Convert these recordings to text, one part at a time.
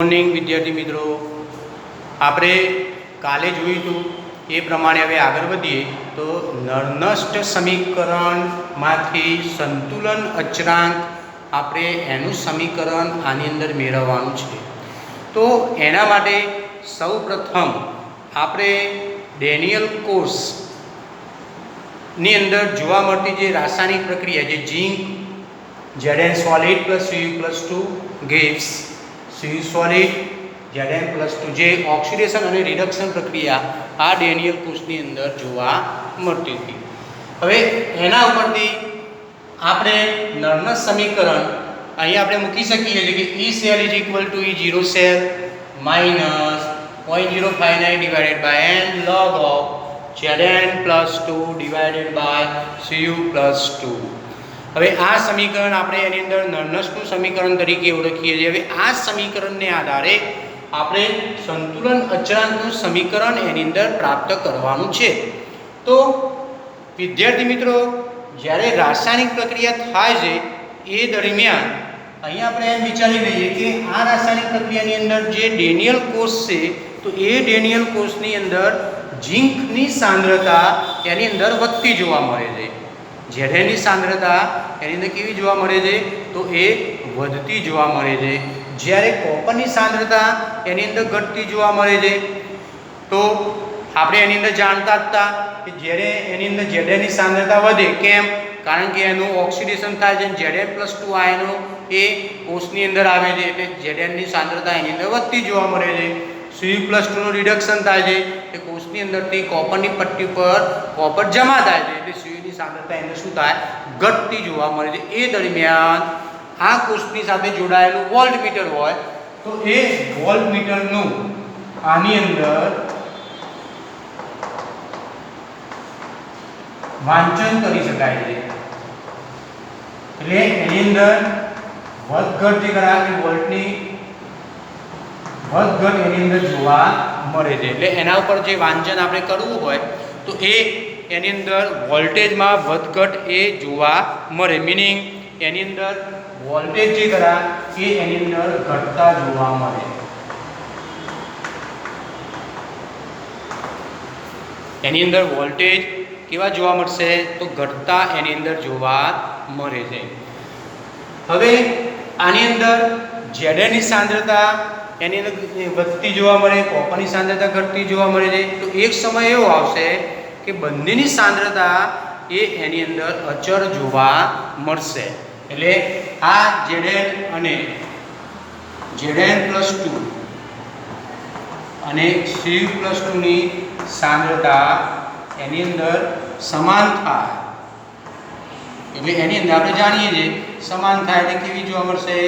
Morning વિદ્યાર્થી મિત્રો, આપણે કાલે જોયું હતું એ પ્રમાણે હવે આગળ વધીએ તો નરનષ્ટ સમીકરણમાંથી સંતુલન અચળાંક આપણે એનું સમીકરણ આની અંદર મેળવવાનું છે. તો એના માટે સૌપ્રથમ આપણે ડેનિયલ કોર્સની અંદર જોવા મળતી જે રાસાયણિક પ્રક્રિયા જે ઝીંક Zn solid plus Cu plus 2 gives Cu solid Zn plus 2 જે ઓક્સિડેશન અને રિડક્શન પ્રક્રિયા આ ડેનિયલ કોર્સની અંદર જોવા મળતી હતી. હવે એના ઉપરથી આપણે નરનષ્ટ સમીકરણ અહીં આપણે મૂકી શકીએ છીએ કે E cell is equal to E0 cell minus 0.059 divided by n log of Zn plus 2 divided by Cu plus 2. હવે આ સમીકરણ આપણે એની અંદર નરનષ્ટનું સમીકરણ તરીકે ઓળખીએ છીએ. હવે આ સમીકરણને આધારે આપણે સંતુલન અચળાંકનું સમીકરણ એની અંદર પ્રાપ્ત કરવાનું છે. તો વિદ્યાર્થી મિત્રો, જ્યારે રાસાયણિક પ્રક્રિયા થાય છે એ દરમિયાન અહીં આપણે એમ વિચારી લઈએ કે આ રાસાયણિક પ્રક્રિયાની અંદર જે ડેનિયલ કોર્સ છે તો એ ડેનિયલ કોર્સની અંદર ઝીંકની સાંદ્રતા એની અંદર વધતી જોવા મળે છે. Znની સાંદ્રતા એની અંદર કેવી જોવા મળે છે તો એ વધતી જોવા મળે છે. જ્યારે કોપરની સાંદ્રતા એની અંદર ઘટતી જોવા મળે છે. તો આપણે એની અંદર જાણતા હતા કે જ્યારે એની અંદર Znની સાંદ્રતા વધે, કેમ? કારણ કે એનું ઓક્સિડેશન થાય છે. Zn+2 આયનો એ કોષની અંદર આવે છે એટલે Znની સાંદ્રતા એની અંદર વધતી જોવા મળે છે. Cu+2 નું રિડક્શન થાય છે એ કોષની અંદરથી કોપરની પટ્ટી પર કોપર જમા થાય છે એટલે Cu સાંદ્રતા એને શું થાય? ઘટતી જોવા મળે છે. એ દરમિયાન આ કોષની સાથે જોડાયેલું વોલ્ટમીટર હોય તો એ વોલ્ટમીટરનું આની અંદર વાંચન કરી શકાય છે. એટલે એની અંદર વધઘટ જે કરાવે વોલ્ટની વધઘટ એની અંદર જોવા મળે છે. એટલે એના ઉપર જે વાંચન આપણે કરવું હોય તો એ એની અંદર વોલ્ટેજમાં વધઘટ એ જોવા મળે. મીનિંગ એની અંદર વોલ્ટેજ જે ખરા એ એની અંદર ઘટતા જોવા મળે. એની અંદર વોલ્ટેજ કેવા જોવા મળશે તો ઘટતા એની અંદર જોવા મળે છે. હવે આની અંદર Znની સાંદ્રતા એની અંદર વધતી જોવા મળે, કોપરની સાંદ્રતા ઘટતી જોવા મળે છે. તો એક સમય એવો આવશે કે બંનેની સાંદ્રતા એ એની અંદર અચળ જોવા મળશે. એટલે આ Zn અને Zn+2 અને Cu+2 ની સાંદ્રતા એની અંદર સમાન થાય. એટલે એની અંદર આપણે જાણીએ છીએ સમાન થાય એટલે કેવી જોવા મળશે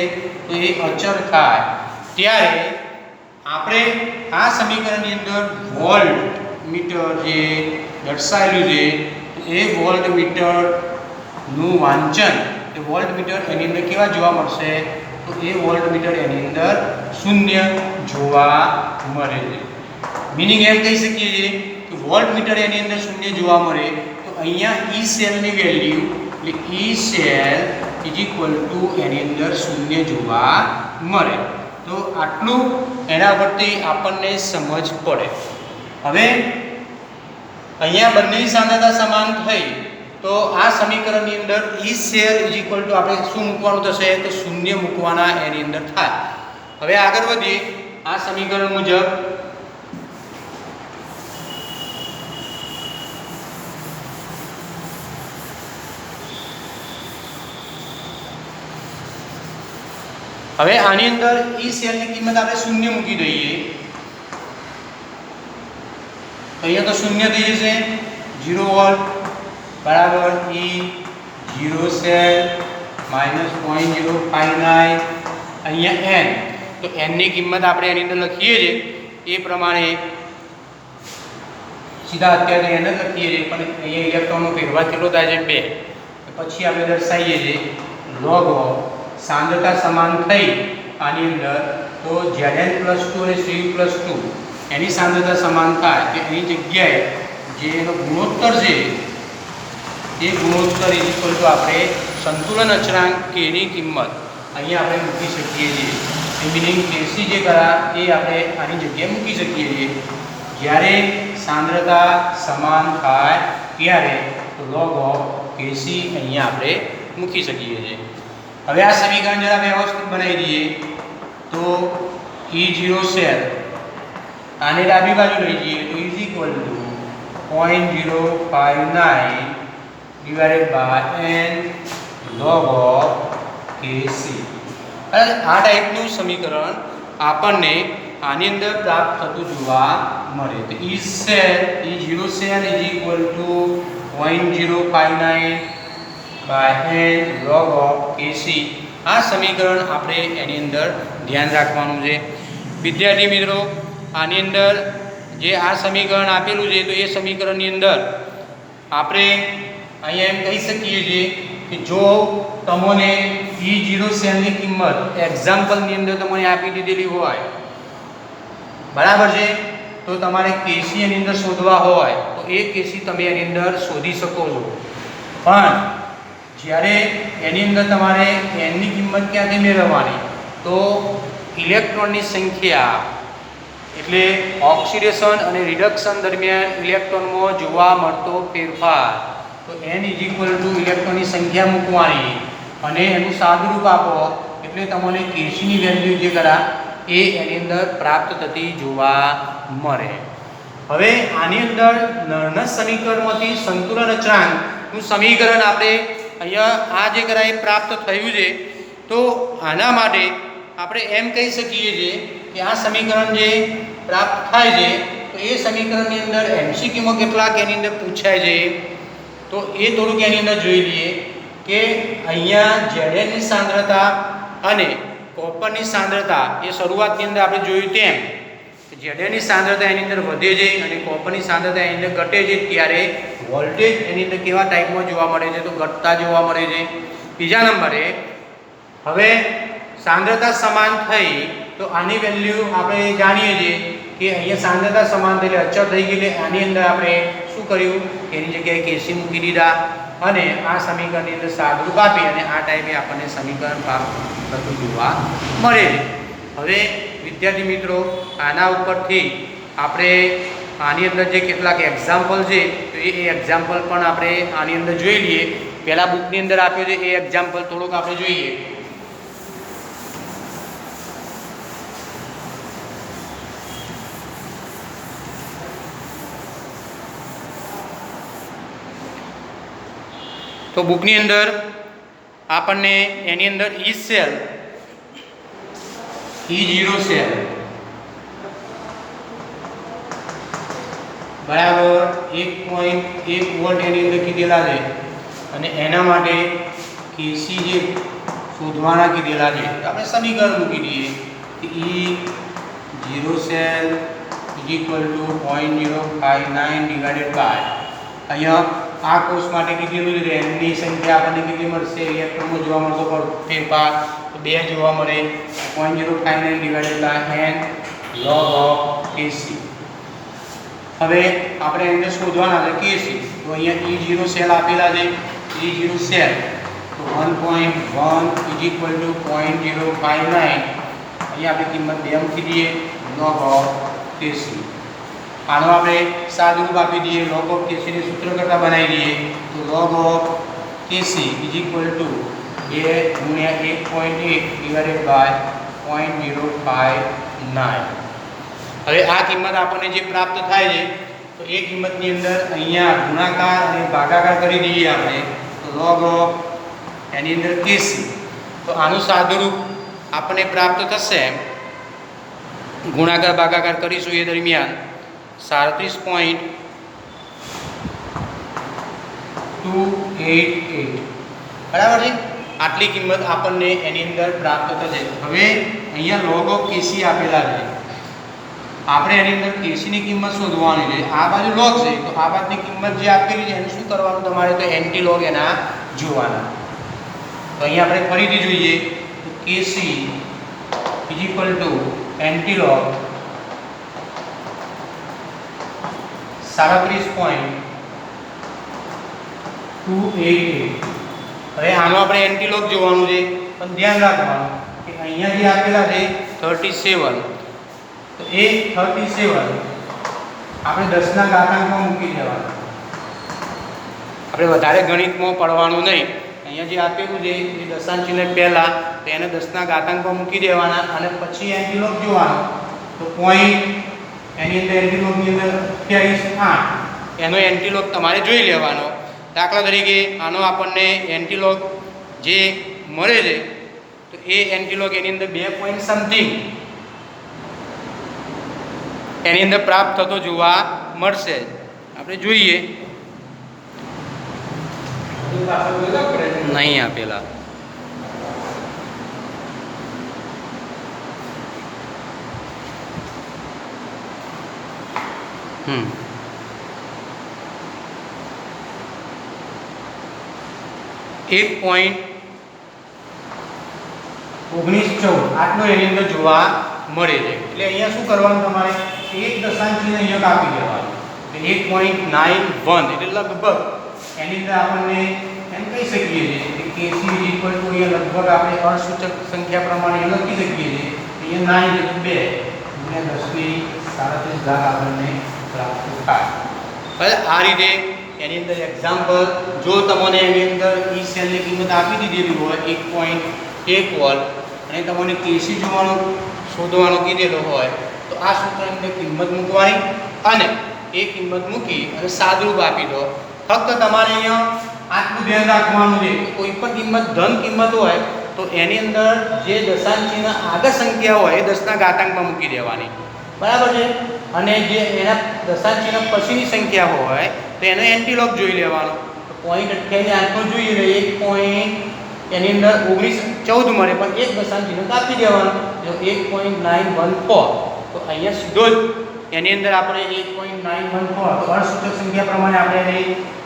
તો એ અચળ થાય. ત્યારે આપણે આ સમીકરણની અંદર વોલ્ટમીટર જે દર્શાવેલું છે એ વોલ્ટમીટરનું વાંચન એ વોલ્ટમીટર એની અંદર કેવા જોવા મળશે તો એ વોલ્ટમીટર એની અંદર શૂન્ય જોવા મળે છે. મીનિંગ એમ કહી શકીએ છીએ કે વોલ્ટમીટર એની અંદર શૂન્ય જોવા મળે તો અહીંયા E સેલની વેલ્યુ એટલે E સેલ એની અંદર શૂન્ય જોવા મળે. તો આટલું એના પરથી આપણને સમજ પડે. હવે અહીંયા બંનેની સાંદ્રતા સમાન થઈ તો આ સમીકરણની અંદર E cell આપણે શું મૂકવાનું થશે તો શૂન્ય મૂકવાના એની અંદર થાય. હવે આગળ વધીએ આ સમીકરણ મુજબ. હવે આની અંદર E સેલની કિંમત આપણે શૂન્ય મૂકી દઈએ. અહીંયા તો શૂન્ય થઈ જશે. 0 વોલ્ટ બરાબર E0 સેલ માઇનસ 0.059 અહીંયા n. તો n ની કિંમત આપણે એની અંદર લખીએ છીએ એ પ્રમાણે સીધા અત્યારે n જ લખીએ છીએ પણ અહીંયા ઇલેક્ટ્રોનનો ફેરફાર કેટલો થાય છે 2. પછી આપણે દર્શાવીએ છીએ log of સાંદ્રતા સમાન થઈ આની અંદર તો Zn+2 અને Cu+2 એની સાંદ્રતા સમાન થાય કે એની જગ્યાએ જે એનો ગુણોત્તર છે એ ગુણોત્તર આપણે સંતુલન અચળાંક k ની કિંમત અહીંયા આપણે મૂકી શકીએ છીએ. મિનિંગ કેસી જે કરા એ આપણે આની જગ્યાએ મૂકી શકીએ છીએ જ્યારે સાંદ્રતા સમાન થાય ત્યારે log of kc અહીંયા આપણે મૂકી શકીએ છીએ હવે આ સમીકરણ જરા વ્યવસ્થિત બનાવી દઈએ તો E0 સેલ આને ડાબી બાજુ લઈ જઈએ તો is equal to 0.059 divided by n log of kc આ ટાઈપનું સમીકરણ આપણને આની અંદર પ્રાપ્ત થતું જોવા મળે તો E0 cell is equal to 0.059 by n log of kc આ સમીકરણ આપણે એની અંદર ધ્યાન રાખવાનું છે વિદ્યાર્થી મિત્રો આની અંદર જે આ સમીકરણ આપેલું છે તો એ સમીકરણની અંદર આપણે અહીંયા એમ કહી શકીએ છીએ કે જો તમને E0 સેલની કિંમત એક્ઝામ્પલની અંદર તમને આપી દીધેલી હોય બરાબર છે તો તમારે kc એની અંદર શોધવા હોય તો એ kc તમે એની અંદર શોધી શકો છો પણ જ્યારે એની અંદર તમારે n ની કિંમત ક્યાંથી મેળવવાની તો ઇલેક્ટ્રોનની સંખ્યા એટલે ઓક્સિડેશન અને રિડક્શન દરમિયાન ઇલેક્ટ્રોનમાં જોવા મળતો ફેરફાર તો n = ઇલેક્ટ્રોનની સંખ્યા મૂકવાની અને એનું સાદુરૂપ આપો એટલે તમને kc ની વેલ્યુ જે કરા એ એની અંદર પ્રાપ્ત થતી જોવા મળે હવે આની અંદર નળના સમીકરણમાંથી સંતુલન અચળાંકનું સમીકરણ આપણે અહીંયા આ જે કરાય પ્રાપ્ત થયું છે તો આના માટે આપણે એમ કહી શકીએ છીએ કે આ સમીકરણ જે પ્રાપ્ત થાય છે તો એ સમીકરણની અંદર એમસીક્યુમાં કેટલાક એની અંદર પૂછાય છે તો એ થોડુંક એની અંદર જોઈ લઈએ કે અહીંયા Zn ની સાંદ્રતા અને કોપરની સાંદ્રતા એ શરૂઆતની અંદર આપણે જોયું તેમ Zn ની સાંદ્રતા એની અંદર વધે છે અને કોપરની સાંદ્રતા એની અંદર ઘટે છે ત્યારે વોલ્ટેજ એની અંદર કેવા ટાઈપમાં જોવા મળે છે તો ઘટતા જોવા મળે છે બીજા નંબરે હવે સાંદ્રતા સમાન થઈ તો આની વેલ્યુ આપણે જાણીએ છીએ કે અહીંયા સાંદ્રતા સમાન થઈ એટલે અચળ થઈ ગઈ એટલે આની અંદર આપણે શું કર્યું એની જગ્યાએ kc મૂકી દીધા અને આ સમીકરણની અંદર સાદુરૂપ આપી અને આ ટાઈપે આપણને સમીકરણ પ્રાપ્ત થતું જોવા મળે છે હવે વિદ્યાર્થી મિત્રો આના ઉપરથી આપણે આની અંદર જે કેટલાક એક્ઝામ્પલ છે તો એ એક્ઝામ્પલ પણ આપણે આની અંદર જોઈ લઈએ પહેલાં બુકની અંદર આપ્યો છે એ એક્ઝામ્પલ થોડુંક આપણે જોઈએ તો બુકની અંદર આપણને એની અંદર E0 સેલ બરાબર 1.1 વોલ્ટ એની અંદર કીધેલા છે અને એના માટે kc જે શોધવાના કીધેલા છે તો આપણે સમીકરણ મૂકી દઈએ કે E0 સેલ = 0.059 divided by અહીંયા આ કોર્સ માટે કીધેલું છે n ની સંખ્યા આપણને કેટલી મળશે ઇલેક્ટ્રોનમાં જોવા મળતો ફેરફાર તો 2 જોવા મળે 0.059 divided by n log of kc હવે આપણે અંદર શોધવાના છે kc તો અહીંયા E0 સેલ આપેલા છે E0 સેલ તો 1.1 = 0.059 અહીંયા આપણે કિંમત 2 મૂકી દઈએ log of kc આનો આપણે સાદુરૂપ આપી દઈએ log of kc ને સૂત્ર કરતા બનાવી દઈએ તો log of kc = 2 × 1.1 divided by 0.059 હવે આ કિંમત આપણને જે પ્રાપ્ત થાય છે તો એ કિંમતની અંદર અહીંયા ગુણાકાર અને ભાગાકાર કરી દઈએ આપણે તો log of એની અંદર kc તો આનું સાદુરૂપ આપણને પ્રાપ્ત થશે ગુણાકાર ભાગાકાર કરીશું એ દરમિયાન 37.288 બરાબર છે આટલી કિંમત આપણને એની અંદર પ્રાપ્ત થશે હવે અહીંયા log of kc આપેલા છે આપણે એની અંદર kc ની કિંમત શોધવાની છે આ બાજુ log છે તો આ બાજુની કિંમત જે આપેલી છે એનું શું કરવાનું તમારે તો એન્ટી log એના જોવાના તો અહીંયા આપણે ફરીથી જોઈએ તો kc = એન્ટી log 37.288 હવે આનો આપણે એન્ટી log જોવાનું છે પણ ધ્યાન રાખવાનું કે અહીંયા જે આપેલા છે 37, તો એ 37 આપણે 10ના ઘાતાંકમાં મૂકી દેવાનું. આપણે વધારે ગણિતમાં પડવાનું નહીં. અહીંયા જે આપેલું છે એ દશાંશ ચિહ્ન પહેલાં તો એને 10ના ઘાતાંકમાં મૂકી દેવાના અને પછી એન્ટીલોગ જોવાનો. તો પોઈન્ટ એની અંદર એન્ટીલોગની અંદર 28.8 એનો એન્ટીલોગ તમારે જોઈ લેવાનો. દાખલા તરીકે આનો આપણને એન્ટીલોગ જે મળે છે તો એ એન્ટીલોગ એની અંદર 2 પોઈન્ટ સમથિંગ એની અંદર પ્રાપ્ત થતો જોવા મળશે. આપણે જોઈએ નહીં આપેલા. એક પોઈન્ટ 1914 આટલો એની અંદર જોવા મળે છે. એટલે અહીંયા શું કરવાનું તમારે એક દશાંશ ચિહ્ન અહીંયા કાપી દેવાનું. એટલે 1.91 એટલે લગભગ એની અંદર આપણને એમ કહી શકીએ છીએ કે KC અહીંયા લગભગ આપણે અર્ધસૂચક સંખ્યા પ્રમાણે લખી શકીએ છીએ. અહીંયા 9 એટલે 2 ગુણ્યા 10⁻37 ઘાત આપણને પ્રાપ્ત થાય. હવે આ રીતે એની અંદર એક્ઝામ્પલ જો તમને એની અંદર ઈ સેલની કિંમત આપી દીધેલી હોય 1.1 વોલ્ટ અને તમને KC શોધવાનો કીધેલો હોય તો આ સૂત્રની અંદર કિંમત મૂકવાની અને એ કિંમત મૂકી અને સાદુરૂપ આપી દો. ફક્ત તમારે અહીંયા આટલું ધ્યાન રાખવાનું છે કે કોઈ પણ કિંમત ધન કિંમત હોય તો એની અંદર જે દશાંશ ચિહ્ન આગળ સંખ્યા હોય એ 10ના ઘાતાંકમાં મૂકી દેવાની. બરાબર છે. અને જે એના દશાંશ ચિહ્ન પછીની સંખ્યા હોય તો એનો એન્ટીલોગ જોઈ લેવાનો. તો 0.28 જોઈએ તો 1 પોઈન્ટ એની અંદર 1914 મળે પણ એક દશાંશ ચિહ્ન કાપી દેવાનું. જો 1.914 તો અહીંયા સીધો જ એની અંદર આપણે 1.914 તો અર્ધસૂચક સંખ્યા પ્રમાણે આપણે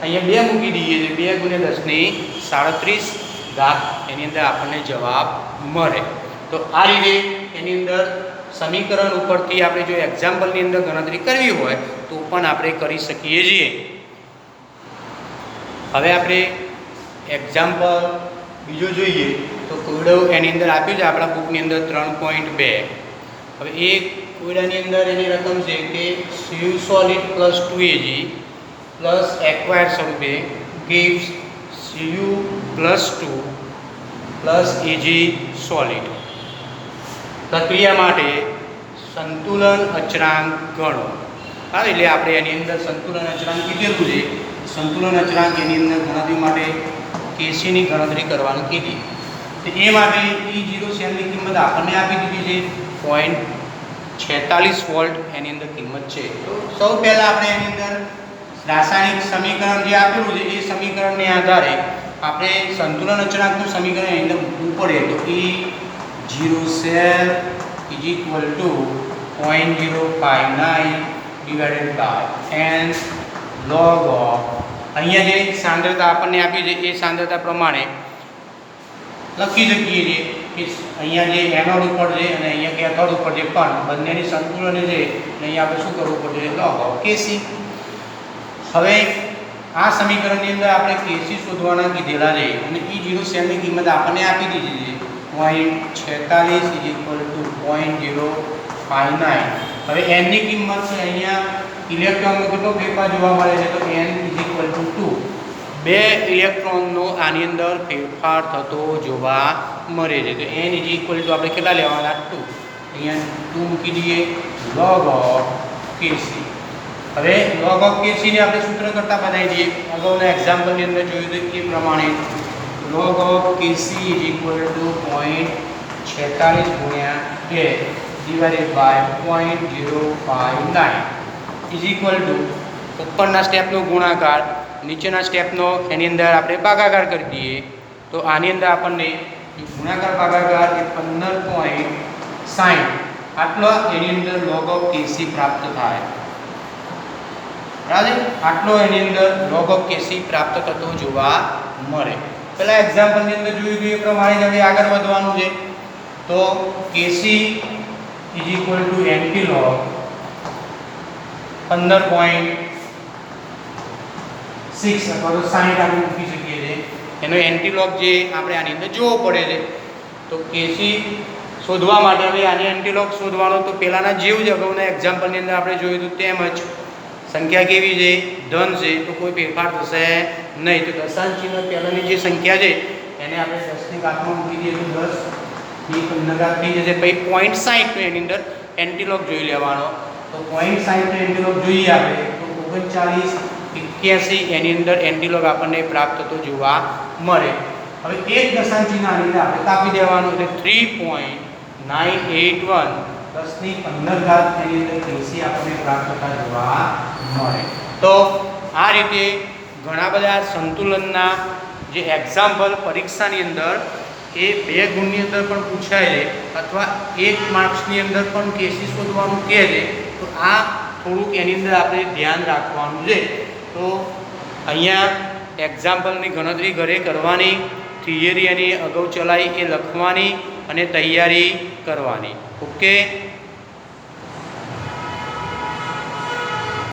અહીંયા 2 મૂકી દઈએ છીએ. 2 ગુણ્યા 10⁻37 ઘાત એની અંદર આપણને જવાબ મળે. તો આ રીતે એની અંદર સમીકરણ ઉપરથી આપણે જો એક્ઝામ્પલની અંદર ગણતરી કરવી હોય તો પણ આપણે કરી શકીએ છીએ. હવે આપણે એક્ઝામ્પલ બીજો જોઈએ તો કોયડો એની અંદર આપ્યું છે આપણા બુકની અંદર 3.2. હવે એક કોયડાની અંદર એની રકમ છે કે Cu solid plus 2Ag plus acquired સ્વરૂપે gives Cu plus 2 plus Ag solid. પ્રક્રિયા માટે સંતુલન અચળાંક ગણો. હા એટલે આપણે એની અંદર સંતુલન અચળાંક કીધેલું છે. સંતુલન અચળાંક એની અંદર ગણતરી માટે KC ની ગણતરી કરવાનું કીધી. તો એ માટે E0 સેલની કિંમત આપણને આપી દીધી છે 0.46 વોલ્ટ એની અંદર કિંમત છે. તો સૌ પહેલાં આપણે એની અંદર રાસાયણિક સમીકરણ જે આપેલું છે એ સમીકરણને આધારે આપણે સંતુલન અચળાંકનું સમીકરણ એની અંદર મૂકવું પડે. તો E0 cell is equal to 0.059 divided by n log of અહીંયા જે સાંદ્રતા આપણને આપી છે એ સાંદ્રતા પ્રમાણે લખી શકીએ છીએ કે અહીંયા જે એનોડ ઉપર છે અને અહીંયા કેથોડ ઉપર છે પણ બંનેની સંતુલન છે અને અહીંયા આપણે શું કરવું પડશે log of KC. હવે આ સમીકરણની અંદર આપણે KC શોધવાના કીધેલા છે અને E0 સેલની કિંમત આપણને આપી દીધી છે 0.46 is equal to 0.059. હવે n ની કિંમત છે અહીંયા ઇલેક્ટ્રોનનો કેટલો ફેરફાર જોવા મળે છે તો n is equal to 2. 2 ઇલેક્ટ્રોનનો આની અંદર ફેરફાર થતો જોવા મળે છે. તો n is equal to આપણે કેટલા લેવાના 2. અહીંયા 2 મૂકી દઈએ log of KC. હવે log of KC ને આપણે સૂત્ર કરતા બનાવી દઈએ. અગાઉના એક્ઝામ્પલની અંદર જોયું તો એ પ્રમાણે log of KC is equal to 0.46 ગુણ્યા 2 divided by 0.059 is equal to ઉપરના સ્ટેપનો ગુણાકાર નીચેના સ્ટેપનો એની અંદર આપણે ભાગાકાર કરી દઈએ. તો આની અંદર આપણને ગુણાકાર ભાગાકાર એ 15.60 આટલો એની અંદર log of KC પ્રાપ્ત થાય. બરાબર આટલો એની અંદર log of KC પ્રાપ્ત થતો જોવા મળે. પહેલા એક્ઝામ્પલની અંદર જોયું કે એ પ્રમાણે જ હવે આગળ વધવાનું છે. તો KC is equal to antilog 15.6 અથવા તો 60 આપણે મૂકી શકીએ છીએ. એનો એન્ટીલોગ જે આપણે આની અંદર જોવો પડે છે. તો KC શોધવા માટે હવે આની એન્ટીલોગ શોધવાનો તો પહેલાંના જેવું જ અગાઉના એક્ઝામ્પલની અંદર આપણે જોયું હતું તેમ જ સંખ્યા કેવી છે ધન છે તો કોઈ ફેરફાર થશે નહીં. તો દશાંશ ચિહ્ન પહેલાંની જે સંખ્યા છે એને આપણે 10ની ઘાતમાં મૂકી દઈએ તો 10ની 15 ઘાત થઈ જશે. પછી 0.60 એની અંદર એન્ટીલોગ જોઈ લેવાનો. તો 0.60 એન્ટીલોગ જોઈએ આપણે તો 39 81 એની અંદર એન્ટીલોગ આપણને પ્રાપ્ત થતો જોવા મળે. હવે એક દશાંશ ચિહ્ન આની અંદર આપણે કાપી દેવાનું એટલે 3.981 10ની 15 ઘાત એની અંદર 80 આપણને પ્રાપ્ત થતા જોવા મળે. તો આ રીતે ઘણા બધા સંતુલનના જે એક્ઝામ્પલ પરીક્ષાની અંદર એ 2 ગુણની અંદર પણ પૂછાય છે અથવા 1 માર્ક્સની અંદર પણ કેસી શોધવાનું કહે છે. તો આ થોડુંક એની અંદર આપણે ધ્યાન રાખવાનું છે. તો અહીંયા એક્ઝામ્પલની ગણતરી ઘરે કરવાની, થિયરી એની અગાઉ ચલાવી એ લખવાની અને તૈયારી કરવાની. ઓકે.